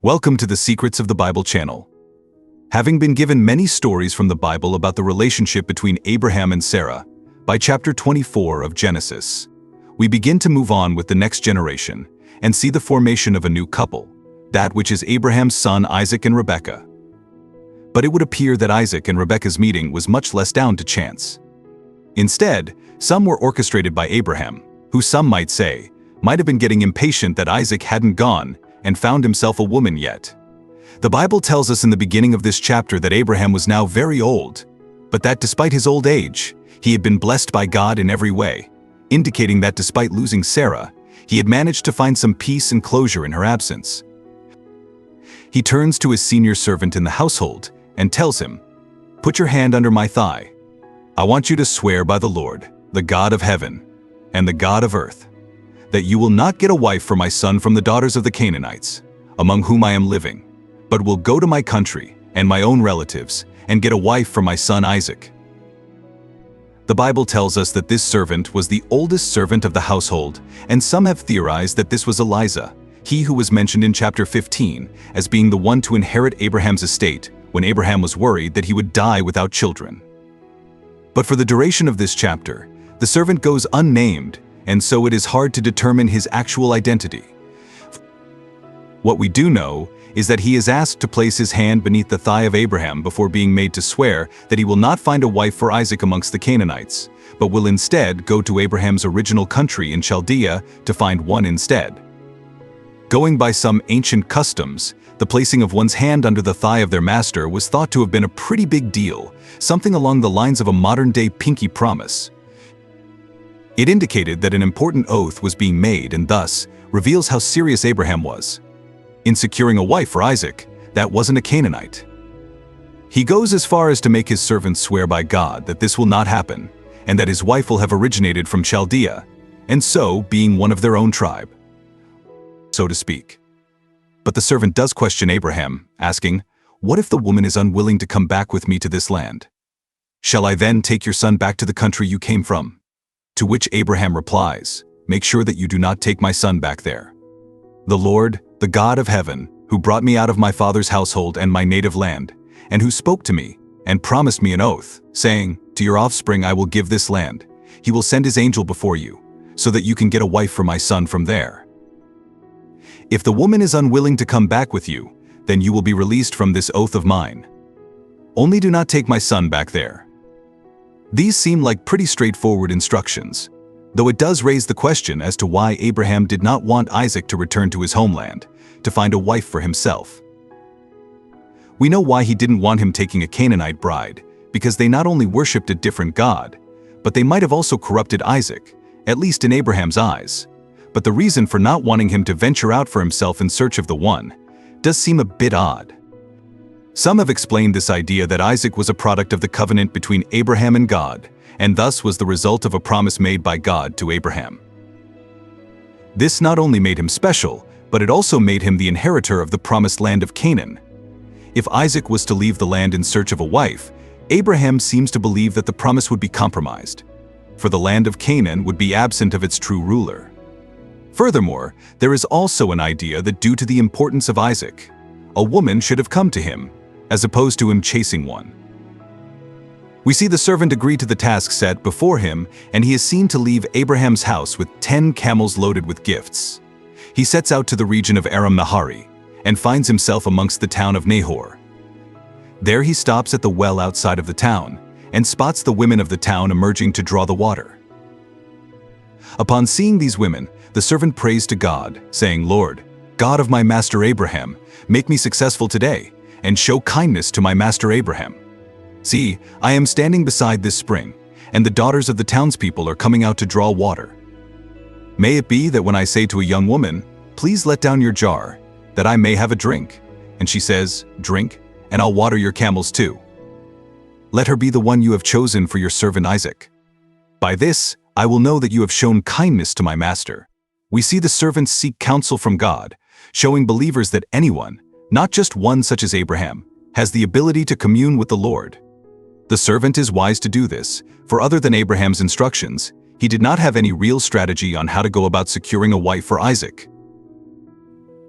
Welcome to the Secrets of the Bible channel. Having been given many stories from the Bible about the relationship between Abraham and Sarah, by chapter 24 of Genesis, we begin to move on with the next generation and see the formation of a new couple, that which is Abraham's son Isaac and Rebekah. But it would appear that Isaac and Rebekah's meeting was much less down to chance. Instead, some were orchestrated by Abraham, who some might say, might have been getting impatient that Isaac hadn't gone and found himself a woman yet. The Bible tells us in the beginning of this chapter that Abraham was now very old, but that despite his old age, he had been blessed by God in every way, indicating that despite losing Sarah, he had managed to find some peace and closure in her absence. He turns to his senior servant in the household and tells him, "Put your hand under my thigh. I want you to swear by the Lord, the God of heaven and the God of earth, that you will not get a wife for my son from the daughters of the Canaanites, among whom I am living, but will go to my country and my own relatives and get a wife for my son Isaac." The Bible tells us that this servant was the oldest servant of the household, and some have theorized that this was Eliza, he who was mentioned in chapter 15 as being the one to inherit Abraham's estate when Abraham was worried that he would die without children. But for the duration of this chapter, the servant goes unnamed, and so it is hard to determine his actual identity. What we do know is that he is asked to place his hand beneath the thigh of Abraham before being made to swear that he will not find a wife for Isaac amongst the Canaanites, but will instead go to Abraham's original country in Chaldea to find one instead. Going by some ancient customs, the placing of one's hand under the thigh of their master was thought to have been a pretty big deal, something along the lines of a modern-day pinky promise. It indicated that an important oath was being made and thus reveals how serious Abraham was. In securing a wife for Isaac, that wasn't a Canaanite. He goes as far as to make his servants swear by God that this will not happen, and that his wife will have originated from Chaldea, and so being one of their own tribe, so to speak. But the servant does question Abraham, asking, "What if the woman is unwilling to come back with me to this land? Shall I then take your son back to the country you came from?" To which Abraham replies, "Make sure that you do not take my son back there. The Lord, the God of heaven, who brought me out of my father's household and my native land, and who spoke to me and promised me an oath, saying, 'To your offspring I will give this land,' he will send his angel before you, so that you can get a wife for my son from there. If the woman is unwilling to come back with you, then you will be released from this oath of mine. Only do not take my son back there." These seem like pretty straightforward instructions, though it does raise the question as to why Abraham did not want Isaac to return to his homeland, to find a wife for himself. We know why he didn't want him taking a Canaanite bride, because they not only worshipped a different god, but they might have also corrupted Isaac, at least in Abraham's eyes. But the reason for not wanting him to venture out for himself in search of the one does seem a bit odd. Some have explained this idea that Isaac was a product of the covenant between Abraham and God, and thus was the result of a promise made by God to Abraham. This not only made him special, but it also made him the inheritor of the promised land of Canaan. If Isaac was to leave the land in search of a wife, Abraham seems to believe that the promise would be compromised, for the land of Canaan would be absent of its true ruler. Furthermore, there is also an idea that due to the importance of Isaac, a woman should have come to him, as opposed to him chasing one. We see the servant agree to the task set before him, and he is seen to leave Abraham's house with 10 camels loaded with gifts. He sets out to the region of Aram Nahari and finds himself amongst the town of Nahor. There he stops at the well outside of the town and spots the women of the town emerging to draw the water. Upon seeing these women, the servant prays to God, saying, "Lord, God of my master Abraham, make me successful today, and show kindness to my master Abraham. See, I am standing beside this spring, and the daughters of the townspeople are coming out to draw water. May it be that when I say to a young woman, 'Please let down your jar, that I may have a drink,' and she says, 'Drink, and I'll water your camels too. Let her be the one you have chosen for your servant Isaac. By this, I will know that you have shown kindness to my master." We see the servants seek counsel from God, showing believers that anyone, not just one such as Abraham, has the ability to commune with the Lord. The servant is wise to do this, for other than Abraham's instructions, he did not have any real strategy on how to go about securing a wife for Isaac.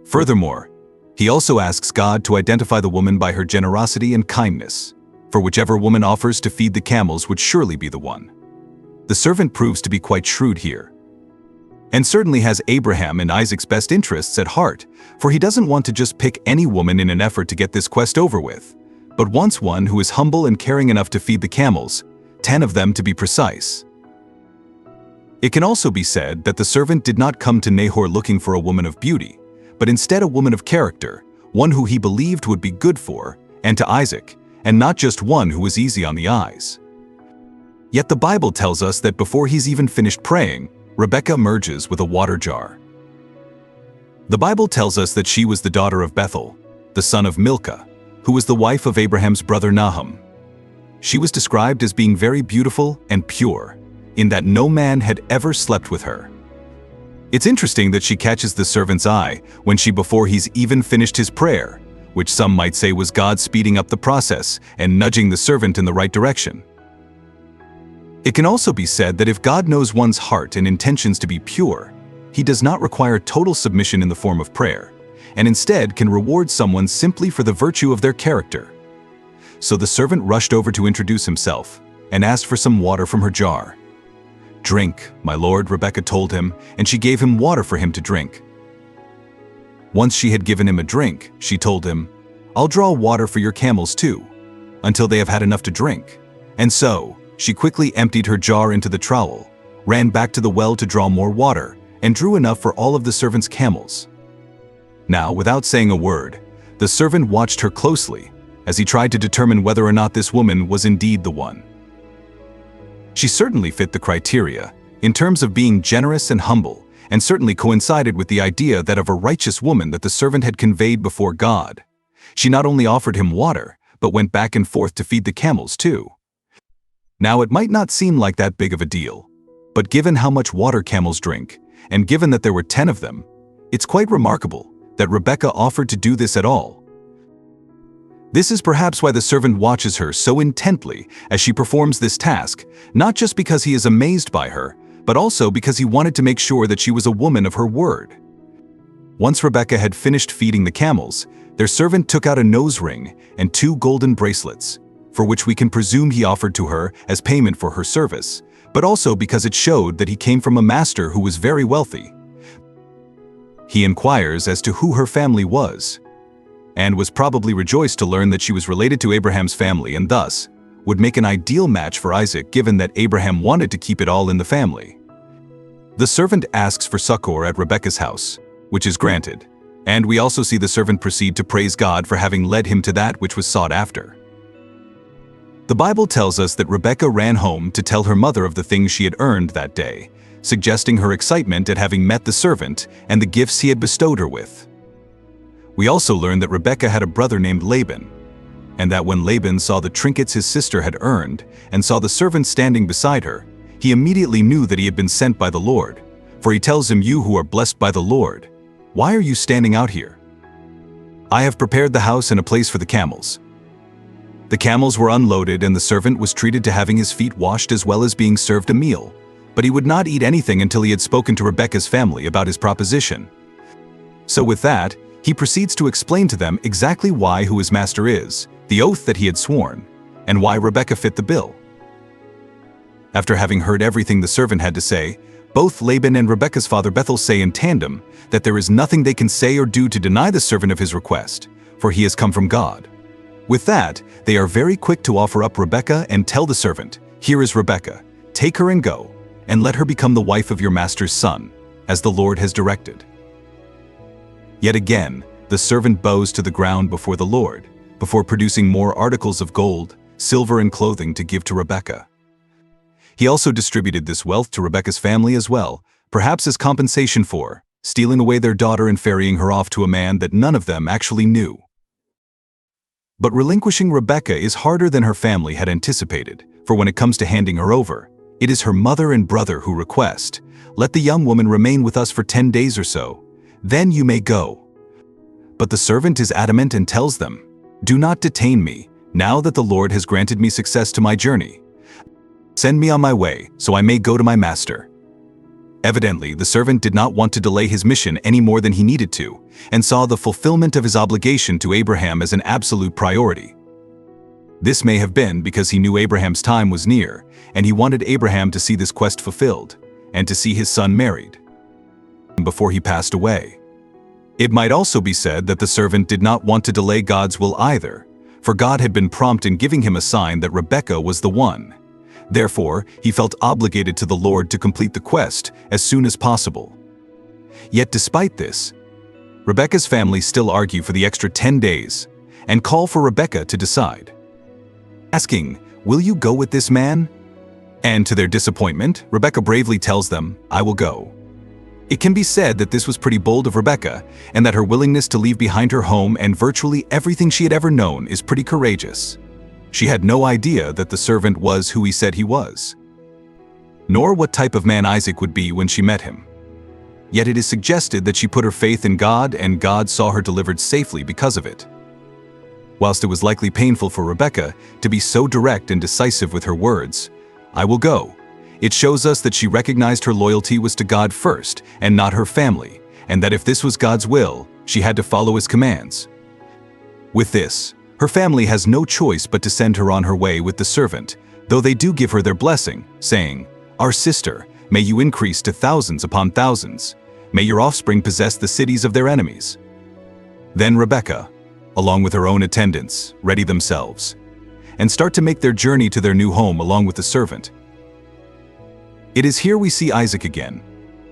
Furthermore, He also asks God to identify the woman by her generosity and kindness, for whichever woman offers to feed the camels would surely be the one. The servant proves to be quite shrewd here, and certainly has Abraham and Isaac's best interests at heart, for he doesn't want to just pick any woman in an effort to get this quest over with, but wants one who is humble and caring enough to feed the camels, 10 of them to be precise. It can also be said that the servant did not come to Nahor looking for a woman of beauty, but instead a woman of character, one who he believed would be good for, and to Isaac, and not just one who was easy on the eyes. Yet the Bible tells us that before he's even finished praying, Rebekah emerges with a water jar. The Bible tells us that she was the daughter of Bethuel, the son of Milcah, who was the wife of Abraham's brother Nahum. She was described as being very beautiful and pure, in that no man had ever slept with her. It's interesting that she catches the servant's eye when before he's even finished his prayer, which some might say was God speeding up the process and nudging the servant in the right direction. It can also be said that if God knows one's heart and intentions to be pure, he does not require total submission in the form of prayer, and instead can reward someone simply for the virtue of their character. So the servant rushed over to introduce himself and asked for some water from her jar. "Drink, my lord," Rebekah told him, and she gave him water for him to drink. Once she had given him a drink, she told him, "I'll draw water for your camels too, until they have had enough to drink." And so, she quickly emptied her jar into the trowel, ran back to the well to draw more water, and drew enough for all of the servant's camels. Now, without saying a word, the servant watched her closely as he tried to determine whether or not this woman was indeed the one. She certainly fit the criteria, in terms of being generous and humble, and certainly coincided with the idea that of a righteous woman that the servant had conveyed before God. She not only offered him water, but went back and forth to feed the camels too. Now, it might not seem like that big of a deal, but given how much water camels drink, and given that there were 10 of them, it's quite remarkable that Rebekah offered to do this at all. This is perhaps why the servant watches her so intently as she performs this task, not just because he is amazed by her, but also because he wanted to make sure that she was a woman of her word. Once Rebekah had finished feeding the camels, their servant took out a nose ring and 2 golden bracelets, for which we can presume he offered to her as payment for her service, but also because it showed that he came from a master who was very wealthy. He inquires as to who her family was, and was probably rejoiced to learn that she was related to Abraham's family and thus would make an ideal match for Isaac, given that Abraham wanted to keep it all in the family. The servant asks for succor at Rebekah's house, which is granted, and we also see the servant proceed to praise God for having led him to that which was sought after. The Bible tells us that Rebekah ran home to tell her mother of the things she had earned that day, suggesting her excitement at having met the servant and the gifts he had bestowed her with. We also learn that Rebekah had a brother named Laban, and that when Laban saw the trinkets his sister had earned and saw the servant standing beside her, he immediately knew that he had been sent by the Lord, for he tells him, "You who are blessed by the Lord, why are you standing out here? I have prepared the house and a place for the camels." The camels were unloaded and the servant was treated to having his feet washed as well as being served a meal, but he would not eat anything until he had spoken to Rebekah's family about his proposition. So with that, he proceeds to explain to them exactly who his master is, the oath that he had sworn, and why Rebekah fit the bill. After having heard everything the servant had to say, both Laban and Rebekah's father Bethuel say in tandem that there is nothing they can say or do to deny the servant of his request, for he has come from God. With that, they are very quick to offer up Rebekah and tell the servant, "Here is Rebekah, take her and go, and let her become the wife of your master's son, as the Lord has directed." Yet again, the servant bows to the ground before the Lord, before producing more articles of gold, silver, and clothing to give to Rebekah. He also distributed this wealth to Rebekah's family as well, perhaps as compensation for stealing away their daughter and ferrying her off to a man that none of them actually knew. But relinquishing Rebekah is harder than her family had anticipated, for when it comes to handing her over, it is her mother and brother who request, "Let the young woman remain with us for 10 days or so. Then you may go." But the servant is adamant and tells them, "Do not detain me, now that the Lord has granted me success to my journey. Send me on my way, so I may go to my master." Evidently, the servant did not want to delay his mission any more than he needed to, and saw the fulfillment of his obligation to Abraham as an absolute priority. This may have been because he knew Abraham's time was near, and he wanted Abraham to see this quest fulfilled, and to see his son married before he passed away. It might also be said that the servant did not want to delay God's will either, for God had been prompt in giving him a sign that Rebekah was the one. Therefore, he felt obligated to the Lord to complete the quest as soon as possible. Yet despite this, Rebekah's family still argue for the extra 10 days and call for Rebekah to decide, asking, "Will you go with this man?" And to their disappointment, Rebekah bravely tells them, "I will go." It can be said that this was pretty bold of Rebekah, and that her willingness to leave behind her home and virtually everything she had ever known is pretty courageous. She had no idea that the servant was who he said he was, nor what type of man Isaac would be when she met him. Yet it is suggested that she put her faith in God, and God saw her delivered safely because of it. Whilst it was likely painful for Rebekah to be so direct and decisive with her words, "I will go," it shows us that she recognized her loyalty was to God first and not her family, and that if this was God's will, she had to follow his commands. With this, her family has no choice but to send her on her way with the servant, though they do give her their blessing, saying, "Our sister, may you increase to thousands upon thousands. May your offspring possess the cities of their enemies." Then Rebekah, along with her own attendants, ready themselves, and start to make their journey to their new home along with the servant. It is here we see Isaac again,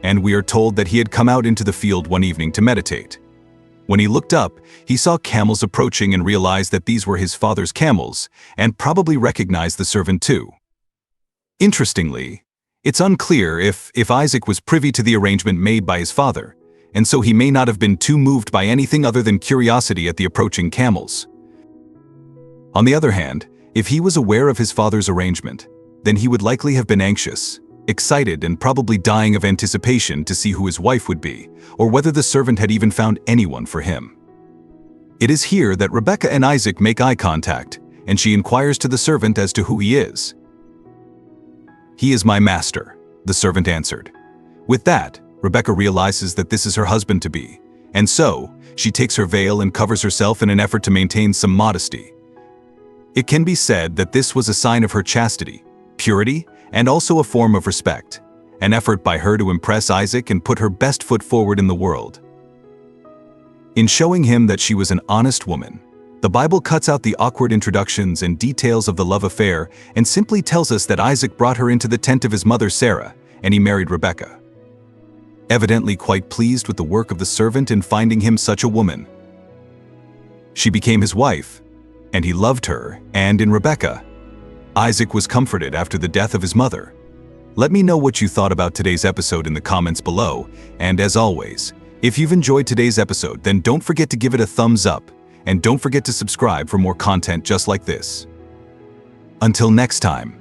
and we are told that he had come out into the field one evening to meditate. When he looked up, he saw camels approaching and realized that these were his father's camels, and probably recognized the servant too. Interestingly, it's unclear if Isaac was privy to the arrangement made by his father, and so he may not have been too moved by anything other than curiosity at the approaching camels. On the other hand, if he was aware of his father's arrangement, then he would likely have been anxious, excited, and probably dying of anticipation to see who his wife would be, or whether the servant had even found anyone for him. It is here that Rebekah and Isaac make eye contact, and she inquires to the servant as to who he is. "He is my master," the servant answered. With that, Rebekah realizes that this is her husband-to-be, and so she takes her veil and covers herself in an effort to maintain some modesty. It can be said that this was a sign of her chastity, purity, and also a form of respect, an effort by her to impress Isaac and put her best foot forward in the world. In showing him that she was an honest woman, the Bible cuts out the awkward introductions and details of the love affair and simply tells us that Isaac brought her into the tent of his mother Sarah, and he married Rebekah. Evidently quite pleased with the work of the servant in finding him such a woman. She became his wife, and he loved her, and in Rebekah, Isaac was comforted after the death of his mother. Let me know what you thought about today's episode in the comments below, and as always, if you've enjoyed today's episode, then don't forget to give it a thumbs up, and don't forget to subscribe for more content just like this. Until next time.